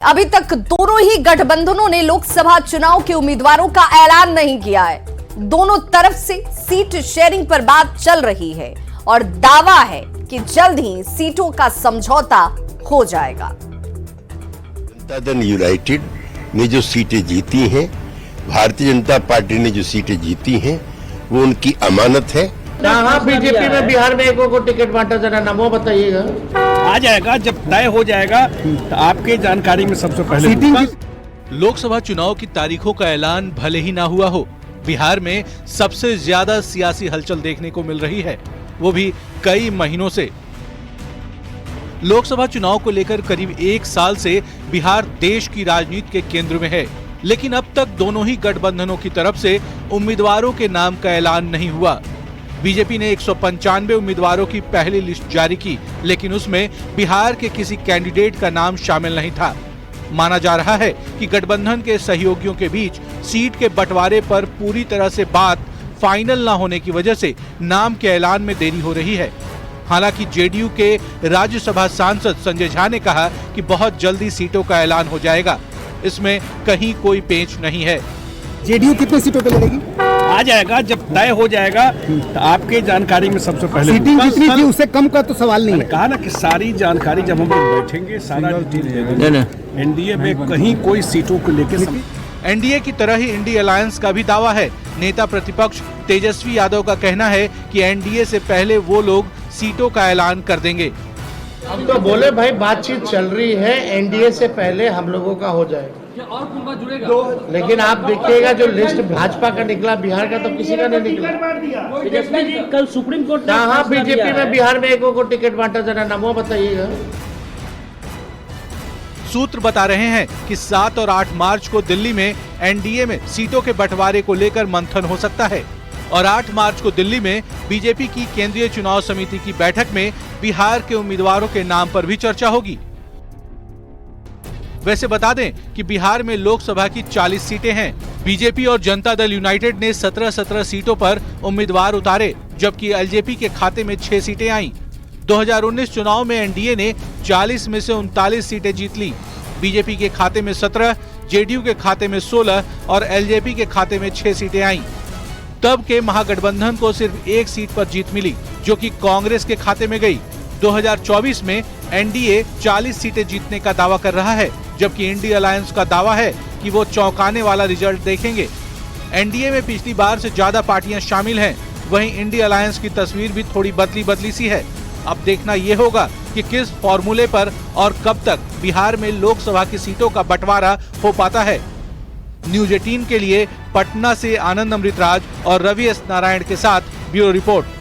अभी तक दोनों ही गठबंधनों ने लोकसभा चुनाव के उम्मीदवारों का ऐलान नहीं किया है। दोनों तरफ से सीट शेयरिंग पर बात चल रही है और दावा है कि जल्द ही सीटों का समझौता हो जाएगा। जनता दल यूनाइटेड ने जो सीटें जीती हैं, भारतीय जनता पार्टी ने जो सीटें जीती हैं, वो उनकी अमानत है। हाँ, बीजेपी में बिहार में एक को टिकट बांटा, जरा नाम बताइएगा। आ जाएगा, जब तय हो जाएगा तो आपके जानकारी में सबसे पहले। लोकसभा चुनाव की तारीखों का ऐलान भले ही ना हुआ हो, बिहार में सबसे ज्यादा सियासी हलचल देखने को मिल रही है, वो भी कई महीनों से। लोकसभा चुनाव को लेकर करीब एक साल से बिहार देश की राजनीति के केंद्र में है, लेकिन अब तक दोनों ही गठबंधनों की तरफ से उम्मीदवारों के नाम का ऐलान नहीं हुआ। बीजेपी ने 195 उम्मीदवारों की पहली लिस्ट जारी की, लेकिन उसमें बिहार के किसी कैंडिडेट का नाम शामिल नहीं था। माना जा रहा है कि गठबंधन के सहयोगियों के बीच सीट के बंटवारे पर पूरी तरह से बात फाइनल न होने की वजह से नाम के ऐलान में देरी हो रही है। हालांकि जेडीयू के राज्यसभा सांसद संजय झा ने कहा कि बहुत जल्दी सीटों का ऐलान हो जाएगा, इसमें कहीं कोई पेंच नहीं है। जेडीयू कितने सीटों पे लड़ेगी? आ जाएगा, जब तय हो जाएगा तो आपके जानकारी में सबसे पहले। सीटिंग जितनी थी उससे कम का तो सवाल नहीं है। कहा ना कि सारी जानकारी जब हम लोग बैठेंगे सारा डिटेल दे देंगे। एनडीए में कहीं कोई सीटों को लेकर। एनडीए की तरह ही इंडी अलायंस का भी दावा है। नेता प्रतिपक्ष तेजस्वी यादव का कहना है कि एनडीए से पहले वो लोग सीटों का ऐलान कर देंगे। हम तो बोले भाई बातचीत चल रही है, एनडीए से पहले हम लोगों का हो जाएगा। और जुड़ेगा। लेकिन आप देखिएगा जो लिस्ट भाजपा का निकला, बिहार का तो किसी का नहीं निकला। कल सुप्रीम कोर्ट हाँ, बीजेपी में बिहार में एक को टिकट बांटा, जरा नाम बताइएगा। सूत्र बता रहे हैं कि 7 और 8 मार्च को दिल्ली में एनडीए में सीटों के बंटवारे को लेकर मंथन हो सकता है और 8 मार्च को दिल्ली में बीजेपी की केंद्रीय चुनाव समिति की बैठक में बिहार के उम्मीदवारों के नाम पर भी चर्चा होगी। वैसे बता दें कि बिहार में लोकसभा की 40 सीटें हैं। बीजेपी और जनता दल यूनाइटेड ने 17 सीटों पर उम्मीदवार उतारे, जबकि एलजेपी के खाते में 6 सीटें आईं। 2019 चुनाव में एनडीए ने 40 में से 39 सीटें जीत ली। बीजेपी के खाते में 17, जेडीयू के खाते में 16 और एलजेपी के खाते में 6 सीटें आईं। तब के महागठबंधन को सिर्फ 1 सीट पर जीत मिली, जो कि कांग्रेस के खाते में गई। 2024 में एनडीए 40 सीटें जीतने का दावा कर रहा है, जबकि इंडी अलायंस का दावा है कि वो चौंकाने वाला रिजल्ट देखेंगे। एनडीए में पिछली बार से ज्यादा पार्टियां शामिल हैं, वहीं इंडी अलायंस की तस्वीर भी थोड़ी बदली सी है। अब देखना ये होगा कि किस फॉर्मूले पर और कब तक बिहार में लोकसभा की सीटों का बंटवारा हो पाता है। न्यूज 18 के लिए पटना से आनंद अमृतराज और रवि एस नारायण के साथ ब्यूरो रिपोर्ट।